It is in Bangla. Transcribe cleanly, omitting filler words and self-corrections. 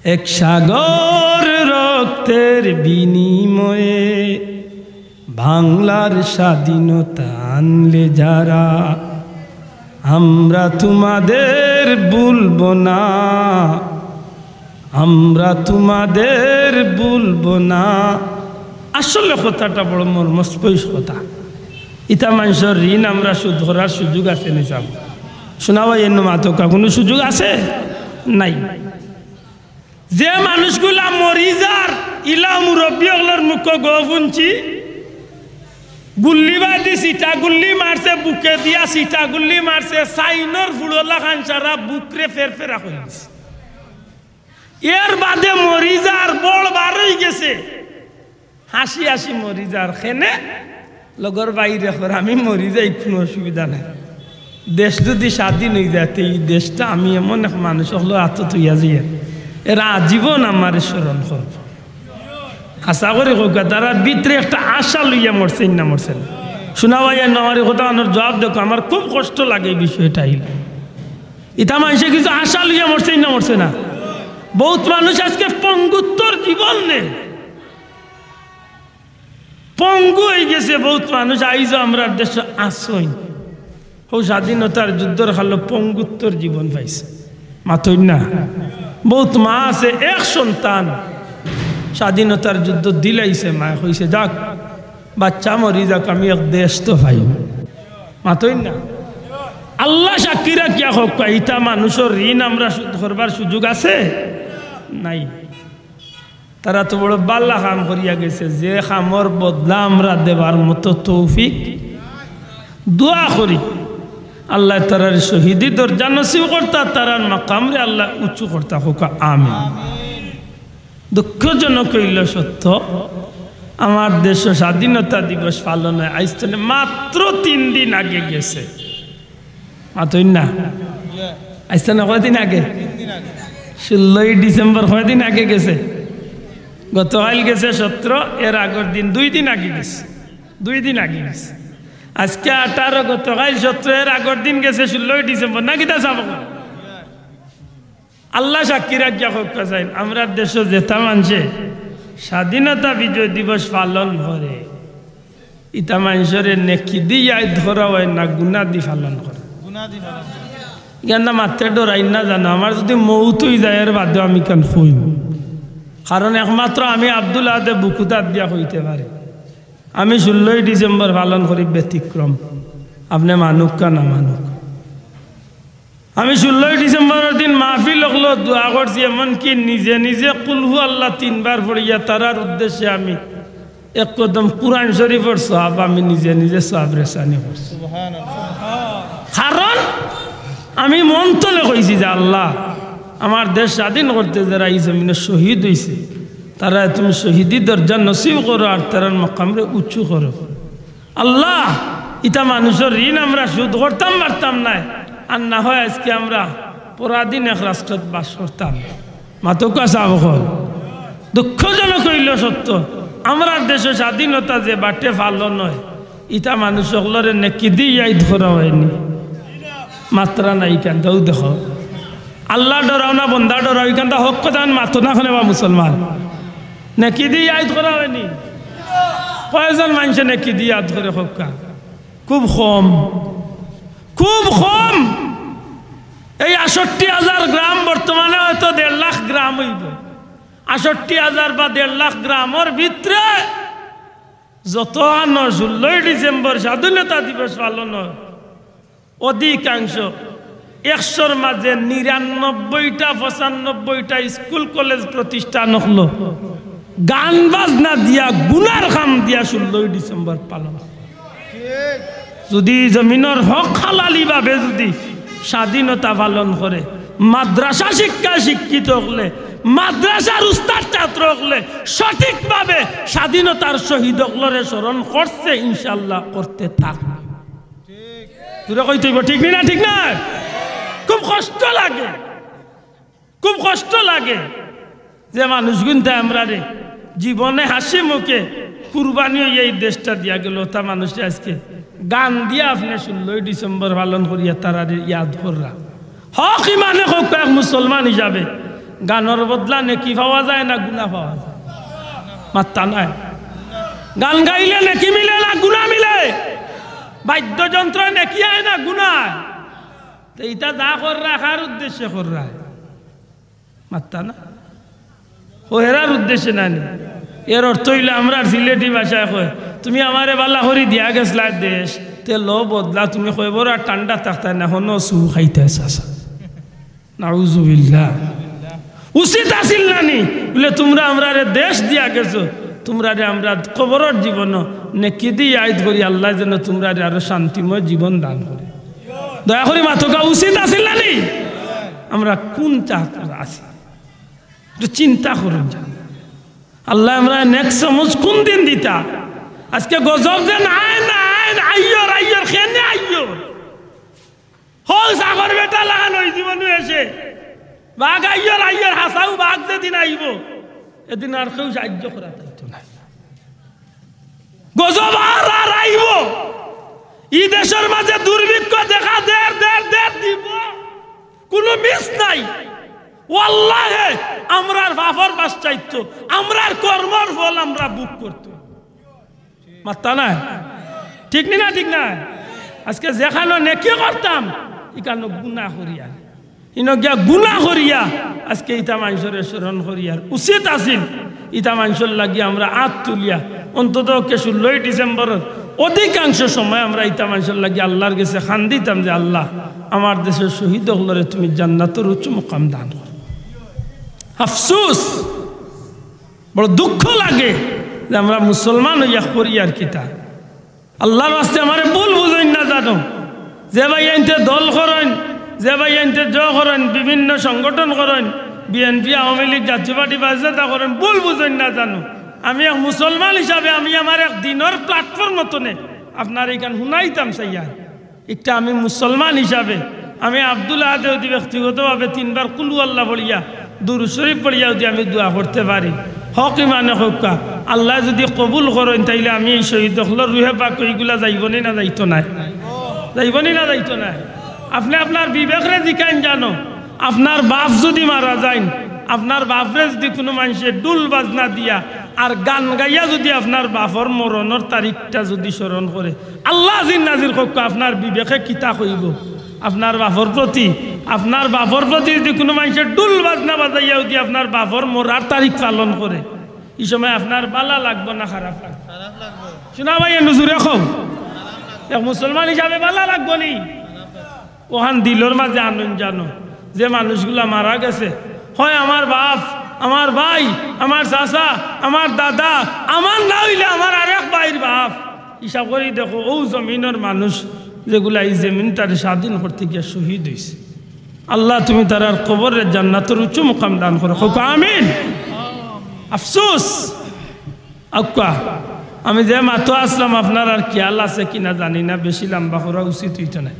এক সাগর রক্তের বিনিময়ে বাংলার স্বাধীনতা আনলে যারা, আমরা তোমাদের ভুলবো না, আমরা তোমাদের ভুলবো না। আসলে কথাটা বড় মর্মস্পর্শী কথা। ইতা মানুষের ঋণ আমরা ধরার সুযোগ আছে নিসাম শোনাবা এর মাতকা কোনো সুযোগ আছে নাই। যে মানুষগুলা মরিজার ইলা মুরব্বী ওগুলোর মুখ গুনছি, গুল্লিবাদী সিটা গুল্লি মারছে, বুকে দিয়া সিটা গুল্লি মারছে, সাইনর ফুড়লা খান সারা বুকরে ফের ফেরা হয়েছে। এর বাদে মরিজার বড় বার হয়ে গেছে, হাসি হাসি মরিজার খেনে লগর বাইরে করে আমি মরি যাই, কোনো অসুবিধা নাই। দেশ যদি স্বাধীন হয়ে যায় এই দেশটা আমি এমন এক মানুষ হলো আত তুইয়া যাই, এরা আজীবন আমার স্মরণ করব। আশা করি হোক তারা ভিতরে একটা আশা লইয়া মরছেন না মরছেন। শোনা ভাই আমার কথা আমার জবাব দেখো, আমার খুব কষ্ট লাগে এই বিষয়টা। ইটা মানুষে কিছু আশা লইয়া মরছেন না মরছে না। বহুত মানুষ আজকে পঙ্গুত্তর জীবন নেই, পঙ্গু হয়ে গেছে বহুত মানুষ। আইজ আমরা দেশে আসই ও স্বাধীনতার যুদ্ধর খালো পঙ্গুত্তর জীবন পাইছে মাথই না। বহুত মা আছে এক সন্তান স্বাধীনতার যুদ্ধ দিলাইছে, মা হয়েছে যাক বাচ্চা মরি যাক আমি এক দেশ তো পাই মাথই না। আল্লাহ সাক্ষীরা কিয়া হোক ইটা মানুষের ঋণ আমরা করবার সুযোগ আছে নাই। তারা তো বড় বাল্লা কাম করিয়া গেছে, যে কামর বদলা আমরা দেবার মতো তৌফিক দোয়া করি আল্লাহ তারার শহীদি দরজা নসিব করতা, তারার মাকামরে আল্লাহ উঁচু করতা হোক আমিন। দুঃখজনক হইল সত্য, আমার দেশ স্বাধীনতা দিবস পালন হয় আজ থেকে মাত্র 3 দিন আগে গেছে। মাতই না আজ থেকে কয়দিন আগে? 16ই ডিসেম্বর কয়দিন আগে গেছে? গতকাল গেছে 17, এর আগের দিন 2 দিন আগে গেছে, 2 দিন আগে গেছে। আজকে 18, গতকাল 17, এর আগের দিন গেছে 16ই ডিসেম্বর। না কিতা চাব আল্লাহ সাক্ষী রাখিয়া হোক চাই আমরা দেশ যেতা মানুষে স্বাধীনতা বিজয় দিবস পালন করে, ইটা মানুষের নেকি দিয়ে ধরা হয় না গুণা দি পালন করে। কেন মাত্রে ডরাই না জানো, আমার যদি মৌত হয়ে যায় এর বাদেও আমি কেন হইব, কারণ একমাত্র আমি আব্দুল আদে বুকুতাত দিয়া হইতে পারে। আমি 16ই ডিসেম্বর পালন করি ব্যতিক্রম, আপনি মানুক কা না মানুক। আমি 16ই ডিসেম্বরের দিন মাহফিল হলো দোয়া করছি, এমনকি নিজে নিজে কুলহু আল্লাহ 3 বার পড়িয়া তারার উদ্দেশ্যে আমি এক কদম কুরআন শরীফের সওয়াব আমি নিজে নিজে সওয়াব রেসানি করছি। কারণ আমি মন তলে কইছি যে আল্লাহ আমার দেশ স্বাধীন করতে যারা এই জমিনে শহীদ হয়েছে তারা তুমি শহীদি দরজা নসিব করো আর তারার মকামরে উঁচু করো। আল্লাহ ইটা মানুষের ঋণ আমরা শোধ করতাম পারতাম না, আর না হয় আজকে আমরা পরাধীন এক রাষ্ট্রত বাস করতাম। মাতকা চাব দুঃখজনক হইল সত্য, আমরা দেশের স্বাধীনতা যে বাটে পালন হয় ইটা মানুষ সকলের নেকি দিয়ে ধরা হয়নি, মাত্রা নাই। কেনটাও দেখো আল্লাহ ডরাও না বন্দা ডরাও, এখানটা হক কথা মাথো না খানে বা মুসলমান নেকি দিয়ে আয়াত করা হয়নি। কয়জন মানুষে নেকি দিয়ে আয়াত করে হকা? খুব কম, খুব কম। এই 68,000 গ্রাম বর্তমানে হয়তো 1.5 লাখ গ্রাম হইব। 68,000 বা 1.5 লাখ গ্রামের ভিতরে যত 16ই ডিসেম্বর স্বাধীনতা দিবস পালন হয় অধিকাংশ 100-র মাঝে 99টা 95টা স্কুল কলেজ প্রতিষ্ঠান হলো গান বাজনা দিয়া গুনার খাম দিয়া 16ই ডিসেম্বর পালন। যদি জমিনের হক হালালি ভাবে যদি স্বাধীনতা পালন করে, মাদ্রাসা শিক্ষা শিক্ষিত হলে, মাদ্রাসার উস্তাদ ছাত্র হলে সঠিকভাবে স্বাধীনতার শহীদ হলরে স্মরণ করছে, ইনশাল্লাহ করতে থাকবে। তোরা কইতে ঠিক না? ঠিক না? খুব কষ্ট লাগে, খুব কষ্ট লাগে যে মানুষ কিন্তু আমরা রে জীবনে হাসি মুখে কুরবানি এই দেশটা দিয়া গেল, তা মানুষ আজকে গান দিয়া আপনি 16ই ডিসেম্বর পালন করিয়া তারা ইয়াদ কররা। হক ইমানে হোক এক মুসলমান হিসাবে গানের বদলা নেকি পাওয়া যায় না গুনাহ পাওয়া যায়? মাত্তা নাই। গান গাইলে নেকি মিলে না গুনাহ মিলে? বাদ্যযন্ত্র নেকি আয় না গুনাহ? তো এটা যা কররা কার উদ্দেশ্যে কররা? মাত্তা না, ওহেরার উদ্দেশ্যে না নি। এর অর্থ হইলে আমরা সিলেটি ভাষায় কয় তুমি আমারে বালা করি দিয়া গেছলা দেশ তে লো বদলা তুমি কয় বড় ঠান্ডা থাকতা না হনো সু খাইতে আসা। নাউজুবিল্লাহ। উচিত আসিল নানি বলে তোমরা আমরা দেশ দিয়া গেছো, তোমরা আমরা কবরের জীবন নেকি দিয়ে আইদ করি আল্লাহ যেন তোমরা আরো শান্তিময় জীবন দান করে। দয়া করি মাথকা উচিত আসিল নানি? আমরা কোন চাহতা আছি চিন্তা করুন। আল্লাহ আমরা নেক্সট সমজ কোন দিন দিতা? আজকে গজব দেন আইয়র আইয়র খেনে আইয়র হল সাগর বেটা লাগানো ওই জীবনে এসে বাঘ আইয়র আইয়র হাসাও বাঘ যেদিন আইব এদিন আর কেউ সাহায্য করা যাইতো না। গজব আর আইব। এই দেশের মাঝে দুর্ভিক্ষ দেখা দের দের দের দিব, কোনো মিস নাই। ওয়াল্লাহে আমরার বাফর বাস চাইতো, আমরার কর্মর ফল আমরা বুক করতো। মাত্তা না, ঠিক না? ঠিক না? আজকে যেখানে নেকি করতাম এখানে গুনাহ করিয়া ইনগিয়া গুনাহ করিয়া আজকে ইটা মানুষের স্মরণ করিয়ার উচিত আছিল। ইটা মানুষের লাগিয়ে আমরা আত তুলিয়া অন্তত 16 ডিসেম্বরের অধিকাংশ সময় আমরা ইটা মানুষের লাগিয়ে আল্লাহর কাছে খান দিতাম যে আল্লাহ আমার দেশের শহীদ হলরে তুমি জান্নাতের উচ্চ মুকাম দান করো। আফসোস, বড় দুঃখ লাগে যে আমরা মুসলমান হইয়া করি আর কিতা। আল্লাহর রাস্তে আমারে ভুল বুঝেন না জানো, যে ভাই আনতে দল করেন, যে ভাই আনতে জ করেন, বিভিন্ন সংগঠন করেন, বিএনপি আওয়ামী লীগ জাতীয় পার্টি বাজেতা করেন, ভুল বুঝেন না জানো। আমি এক মুসলমান হিসাবে আমি আমার এক দিনের প্ল্যাটফর্ম মতনে আপনার এইখান শুনাইতাম চাইয়া একটা আমি মুসলমান হিসাবে আমি আব্দুল আহাদ ব্যক্তিগতভাবে 3 বার কুলু আল্লাহ পড়িয়া দুরূদ শরীফ পড়িয়া যদি আমি দোয়া করতে পারি হক ইমানে হকা আল্লাহ যদি কবুল করেন তাইলে আমি এই শহীদ হলর রুহে পাক এইগুলা যাইবনি না যাইতো না? যাইবনি না যাইতো না? আপনি আপনার বিবেকরে জিকাইন জানো, আপনার বাপ যদি মারা যায়, আপনার বাপরে যদি কোনো মানুষের ডুল বাজনা দিয়া আর গান গাইয়া যদি আপনার বাপর মরণের তারিখটা যদি স্মরণ করে আল্লাহ জিন নাজির হোক আপনার বিবেকে কিতা কইব? আপনার বাপর প্রতি যদি কোনো মানুষের ডুল বাজনা বাজাইয়া যদি আপনার বাপর মরার তারিখ পালন করে এই সময় আপনার বালা লাগবে না খারাপ লাগবে? শোনা ভাই নজুরে কম এক মুসলমান হিসাবে বালা লাগবো নি? ওখান দিলর মাঝে আনন্দ জানো যে মানুষগুলা মারা গেছে, হয় আমার বাপ, আমার ভাই, আমার চাচা, আমার দাদা, আমার না হইলে আমার আরেক ভাইয়ের বাপ, হিসাব করি দেখো ও জমিনের মানুষ যেগুলা এই জমিনটারে স্বাধীন করতে গিয়ে শহীদ হয়েছে। আল্লাহ তুমি তার কবরের জান্নাতের উচ্চ মুকাম দান করো, আমিন। আফসোস আক্কা আমি যে মাতো আসলাম আপনার আর খেয়াল আছে কিনা জানি না, বেশি লম্বা করা উচিত হইতো না।